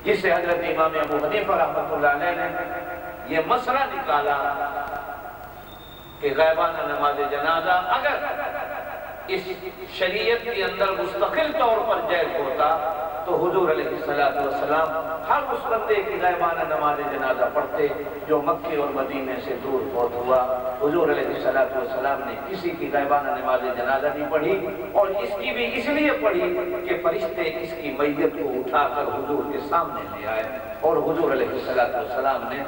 جس سے حضرت امام ابو حنیفہ رحمۃ اللہ علیہ نے یہ مسئلہ نکالا کہ غائبانہ نماز جنازہ اگر اس شریعت کے اندر مستقل طور پر جائز ہوتا تو حضور علیہ السلام ہر اس بندے کی غائبانہ نماز جنازہ پڑھتے جو مکے اور مدینے سے دور فوت ہوا۔ حضور علیہ السلام نے کسی کی غائبانہ نماز جنازہ نہیں پڑھی، اور اس کی بھی اس لیے پڑھی کہ فرشتے اس کی میت کو اٹھا کر حضور کے سامنے لے آئے، اور حضور علیہ السلام نے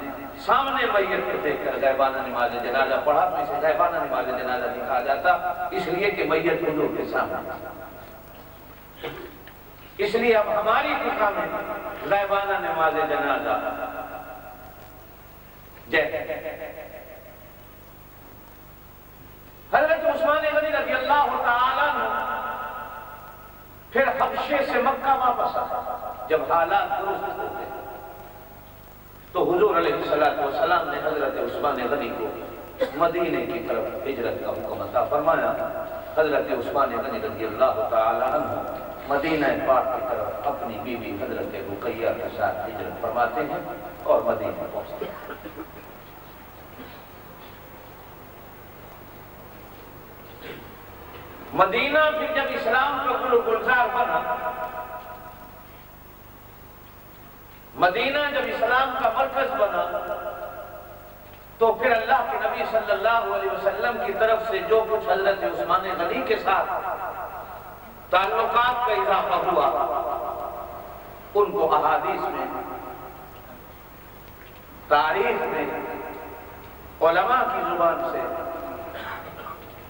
سامنے میت کو دیکھ کر غائبانہ نماز جنازہ پڑھا۔ تو اسے غائبانہ نماز جنازہ نہیں کہا جاتا، اس لیے کہ میت حضور کے سامنے۔ اس لیے اب ہماری فقہ میں غائبانہ نماز جنازہ حضرت عثمان غنی رضی اللہ تعالیٰ عنہ پھر حبشے سے مکہ واپس آئے۔ جب حالات درست ہوتے تو حضور علیہ السلام نے حضرت عثمان غنی کو مدینے کی طرف ہجرت کا حکم عطا فرمایا۔ حضرت عثمان غنی رضی اللہ تعالیٰ عنہ مدینہ پاک کی طرف اپنی بیوی حضرت رقیہ کے ساتھ ہجرت فرماتے ہیں اور مدینہ پہنچتے ہیں۔ مدینہ پھر جب اسلام کا گل و گلزار بنا، مدینہ جب اسلام کا مرکز بنا، تو پھر اللہ کے نبی صلی اللہ علیہ وسلم کی طرف سے جو کچھ حضرت عثمان غنی کے ساتھ تعلقات کا اضافہ ہوا، ان کو احادیث میں، تاریخ میں، علماء کی زبان سے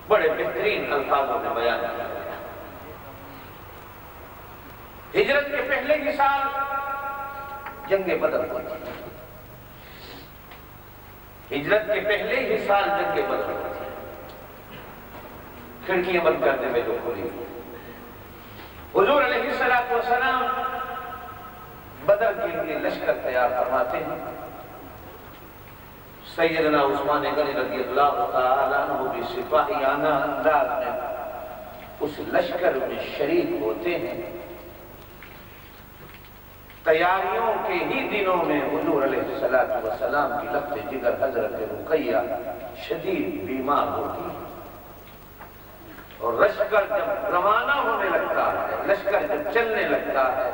بڑے بہترین الفاظوں میں بیان کیا۔ ہجرت کے پہلے ہی سال جنگ بدر ہوئی تھی۔ ہجرت کے پہلے ہی سال جنگ بدر ہوئی تھی۔ کھڑکیاں بند کرنے میں جو کھلی، حضور علیہ السلام بدر کے لیے لشکر تیار فرماتے ہیں۔ سیدنا عثمان غنی رضی اللہ تعالیٰ عنہ بھی سپاہیانہ انداز میں اس لشکر میں شریک ہوتے ہیں۔ تیاریوں کے ہی دنوں میں حضور علیہ السلام کی لفظ جگر حضرت رقیہ شدید بیمار ہوتی ہے، اور لشکر جب روانہ ہونے لگتا ہے، لشکر جب چلنے لگتا ہے،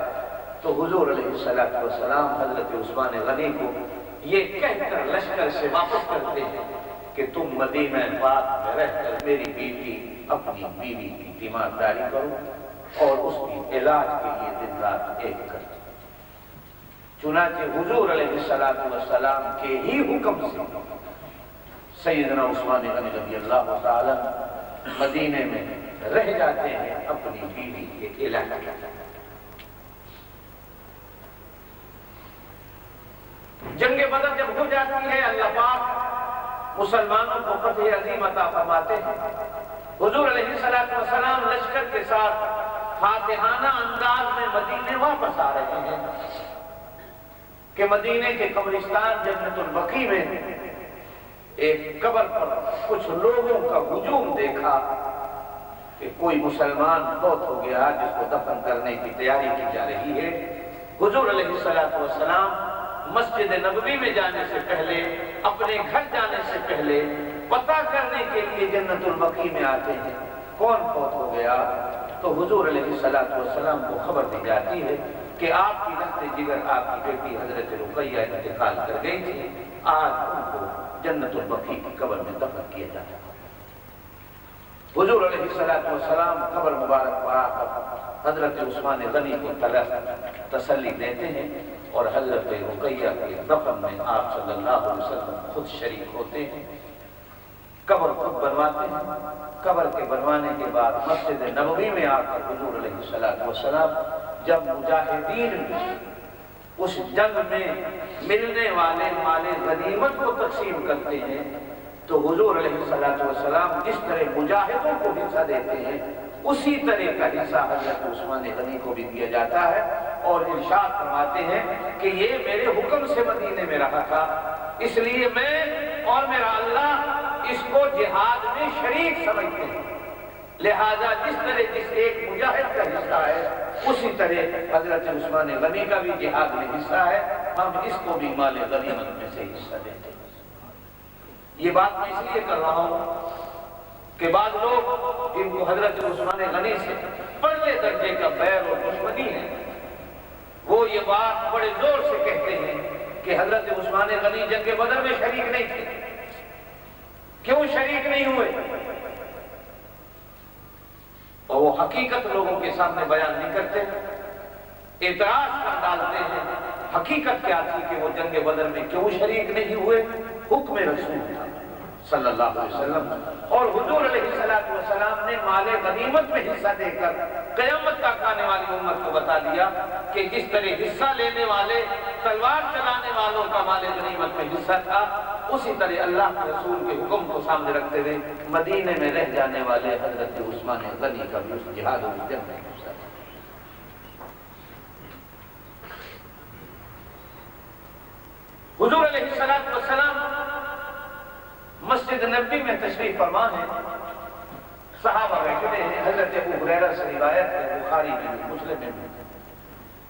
تو حضور علیہ السلام حضرت عثمان غنی کو یہ کہہ کر لشکر سے واپس کرتے ہیں کہ تم مدینہ پاک میں رہ کر میری بیوی، اپنی بیوی کی تیمارداری کرو اور اس کی علاج کے لیے دن رات ایک کرو۔ چنانچہ حضور علیہ السلام کے ہی حکم سے سیدنا عثمان غنی رضی اللہ تعالیٰ مدینے میں رہ جاتے ہیں اپنی بیوی کے علاج کے لیے۔ جنگ بدر جب ہو جاتی ہے، اللہ پاک مسلمانوں کو فتح عظیم عطا فرماتے ہیں۔ حضور علیہ السلام لشکر کے ساتھ فاتحانہ انداز میں مدینے واپس آ رہے ہیں کہ مدینے کے قبرستان جنت البقیع میں ایک قبر پر کچھ لوگوں کا ہجوم دیکھا کہ کوئی مسلمان فوت ہو گیا جس کو دفن کرنے کی تیاری کی جا رہی ہے۔ حضور علیہ السلام مسجد نبوی میں جانے سے پہلے، اپنے گھر جانے سے پہلے پتہ کرنے کے لیے جنت البقیع میں آتے ہیں کون فوت ہو گیا، تو حضور علیہ السلام کو خبر دی جاتی ہے کہ آپ کی لخت جگر، آپ کی بیٹی حضرت رقیہ انتقال کر گئی تھی، آج ان کو جنت البقیع کی قبر میں دفن کیا جاتا ہے۔ حضور علیہ السلام قبر مبارک پر آ کر حضرت عثمان غنی کو تسلی دیتے ہیں، اور حضرت رقیہ کے دفن میں آپ صلی اللہ علیہ وسلم خود شریک ہوتے ہیں۔ قبر خود بنواتے ہیں۔ قبر کے بنوانے کے بعد مسجد نبوی میں آ کر حضور علیہ السلام جب مجاہدین اس جنگ میں ملنے والے مال غنیمت کو تقسیم کرتے ہیں، تو حضور علیہ السلام جس طرح مجاہدوں کو حصہ دیتے ہیں، اسی طرح کا حصہ حضرت عثمان غنی کو بھی دیا جاتا ہے، اور ارشاد فرماتے ہیں کہ یہ میرے حکم سے مدینے میں رہا تھا، اس لیے میں اور میرا اللہ اس کو جہاد میں شریک سمجھتے ہیں، لہذا جس طرح جس ایک مجاہد کا حصہ ہے اسی طرح حضرت عثمان غنی کا بھی جہاد میں حصہ ہے، ہم اس کو بھی مال غنیمت میں سے حصہ دیتے ہیں۔ یہ بات میں اس لیے کر رہا ہوں کہ بعض لوگ جن کو حضرت عثمان غنی سے پرلے درجے کا بیر اور دشمنی ہے، وہ یہ بات بڑے زور سے کہتے ہیں کہ حضرت عثمان غنی جنگ بدر میں شریک نہیں تھے۔ کیوں شریک نہیں ہوئے؟ اور وہ حقیقت لوگوں کے سامنے بیان نہیں کرتے، اعتراض کر ڈالتے ہیں۔ حقیقت کیا تھی کہ وہ جنگ بدر میں کیوں شریک نہیں ہوئے؟ حکم رسول تھا صلی اللہ علیہ وسلم، اور حضور علیہ السلام نے مال غنیمت میں حصہ دے کر قیامت تک آنے والی امت کو بتا دیا کہ جس طرح حصہ لینے والے تلوار چلانے والوں کا مال غنیمت میں حصہ تھا، اسی طرح اللہ کے رسول کے حکم کو سامنے رکھتے ہوئے مدینے میں رہ جانے والے حضرت عثمان غنی کا بھی اس جہاد و جنگ میں حصہ تھا۔ حضور علیہ السلام مسجد نبوی میں تشریف فرما ہے، صحابہ بیٹھے ہیں، حضرت ابو ہریرہ سے روایت ہے، بخاری میں بھی مسلم میں بھی،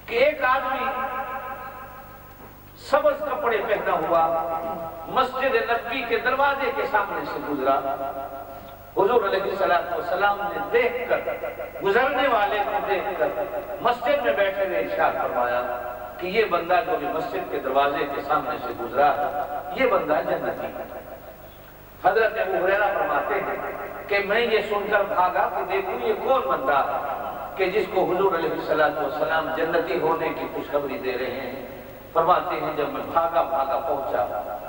کہ ایک آدمی سبز کپڑے پہنا ہوا مسجد نبوی کے دروازے کے سامنے سے گزرا۔ حضور علیہ السلام نے دیکھ کر، گزرنے والے کو دیکھ کر مسجد میں بیٹھے ہوئے ارشاد فرمایا کہ یہ بندہ جو بھی مسجد کے دروازے کے سامنے سے گزرا، یہ بندہ جنتی ہے۔ حضرت ابو ہریرہ فرماتے ہیں کہ میں یہ سن کر بھاگا کہ دیکھوں یہ کون بندہ ہے کہ جس کو حضور علیہ السلام جنتی ہونے کی خوشخبری دے رہے ہیں۔ فرماتے ہیں جب میں بھاگا پہنچا،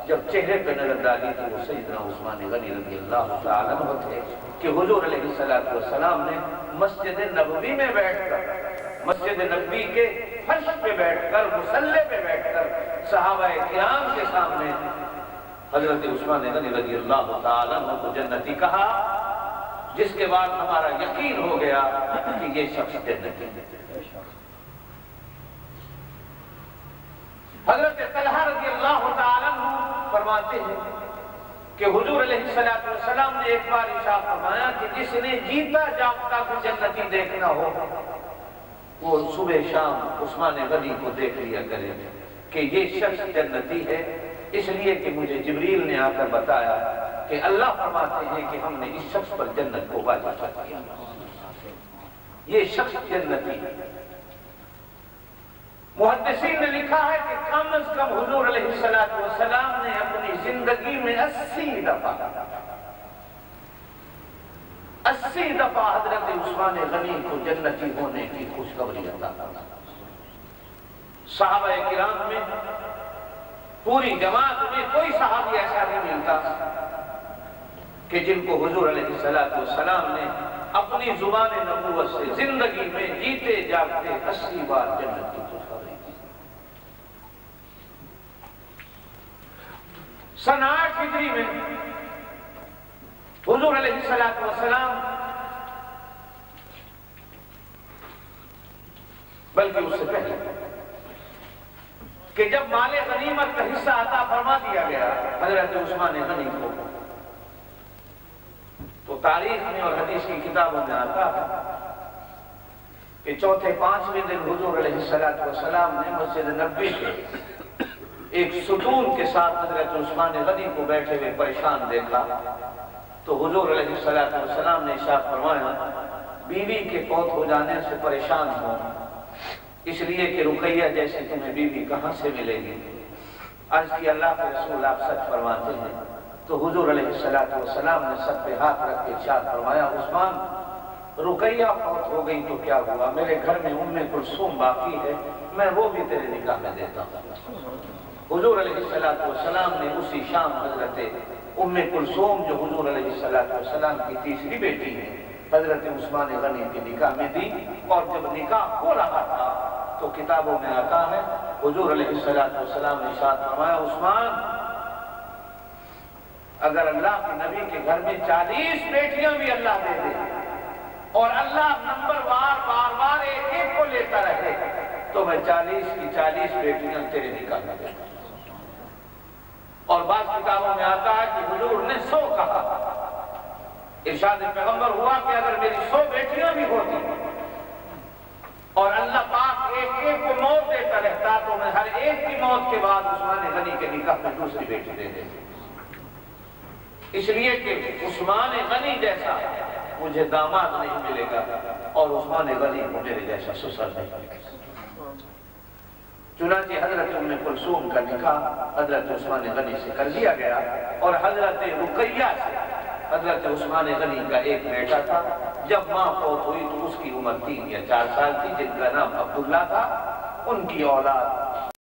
جب چہرے پہ نظر ڈالی تو وہ سیدنا عثمان غنی رضی اللہ تعالیٰ عنہ تھے کہ حضور علیہ السلام نے مسجد نبوی میں بیٹھ کر، مسجد نبوی کے فرش پہ بیٹھ کر، مصلی پہ بیٹھ کر صحابہ کرام کے سامنے حضرت عثمان غنی رضی اللہ تعالیٰ عنہ کو جنتی کہا، جس کے بعد ہمارا یقین ہو گیا کہ یہ شخص جنتی ہے۔ حضرت طلحہ رضی اللہ تعالیٰ عنہ فرماتے ہیں کہ حضور علیہ السلام نے ایک بار ارشاد فرمایا کہ جس نے جیتا جاگتا کو جنتی دیکھنا ہو، وہ صبح شام عثمان غنی کو دیکھ لیا کرے کہ یہ شخص جنتی ہے، اس لیے کہ مجھے جبریل نے آ کر بتایا کہ اللہ فرماتے ہیں کہ ہم نے اس شخص پر جنت کو واجب کر دیا، یہ شخص جنتی ہے۔ محدثین نے لکھا ہے کہ کم از کم حضور علیہ السلام نے اپنی زندگی میں 80 دفعہ حضرت عثمان غنی کو جنتی ہونے کی خوشخبری عطا کی۔ صحابہ کرام میں پوری جماعت میں کوئی صحابی ایسا نہیں ملتا کہ جن کو حضور علیہ السلام نے اپنی زبان نبوت سے زندگی میں جیتے جاگتے 80 بار جنت کی خوشخبری دی۔ سن 8 ہجری میں حضور علیہ السلام، بلکہ اس سے پہلے کہ جب مال غنیمت کا حصہ عطا فرما دیا گیا حضرت عثمان غنی کو، تو تاریخ میں اور حدیث کی کتابوں میں آتا ہے کہ چوتھے 5ویں دن حضور علیہ السلام نے مسجد نبوی کے ایک ستون کے ساتھ حضرت عثمان غنی کو بیٹھے ہوئے پریشان دیکھا، تو حضور علیہ السلام نے ارشاد فرمایا بیوی کے فوت ہو جانے سے پریشان ہوں، اس لیے کہ رقیہ جیسے تمہیں بیوی کہاں سے ملے گی؟ عرض کی اللہ کے رسول آپ سچ فرماتے ہیں۔ تو حضور علیہ السلام نے سب پہ ہاتھ رکھ کے ارشاد فرمایا عثمان، رقیہ فوت ہو گئی تو کیا ہوا، میرے گھر میں ام کلثوم باقی ہے، میں وہ بھی تیرے نکاح میں دیتا ہوں۔ حضور علیہ السلام نے اسی شام حضرت ام کلثوم جو حضور علیہ السلام کی تیسری بیٹی ہے حضرت عثمان غنی کی نکاح میں دی، اور جب نکاح ہو رہا تھا تو کتابوں میں آتا ہے حضور علیہ السلام نے ارشاد فرمایا عثمان، اگر اللہ کے نبی کے گھر میں 40 بیٹیاں بھی اللہ دے دے اور اللہ نمبر بار بار ایک ایک کو لیتا رہے تو میں 40 کی 40 بیٹیاں تیرے نکاح میں دیتا ہوں۔ اور بعض کتابوں میں آتا ہے کہ حضور نے 100 کہا، ارشاد پیغمبر ہوا کہ اگر میری 100 بیٹیاں بھی ہوتی اور اللہ پاک ایک ایک کو موت دیتا رہتا تو میں ہر ایک کی موت کے بعد عثمان غنی کے نکاح میں دوسری بیٹی دے دیتے، اس لیے کہ عثمان غنی جیسا مجھے داماد نہیں ملے گا اور عثمان غنی کو میرے جیسا سسر نہیں ملے گا۔ چنانچہ حضرت ام کلثوم کا نکاح حضرت عثمان غنی سے کر دیا گیا، اور حضرت رقیہ سے حضرت عثمان غنی کا ایک بیٹا تھا۔ جب ماں فوت ہوئی تو اس کی عمر 3 یا 4 سال تھی، جن کا نام عبداللہ تھا۔ ان کی اولاد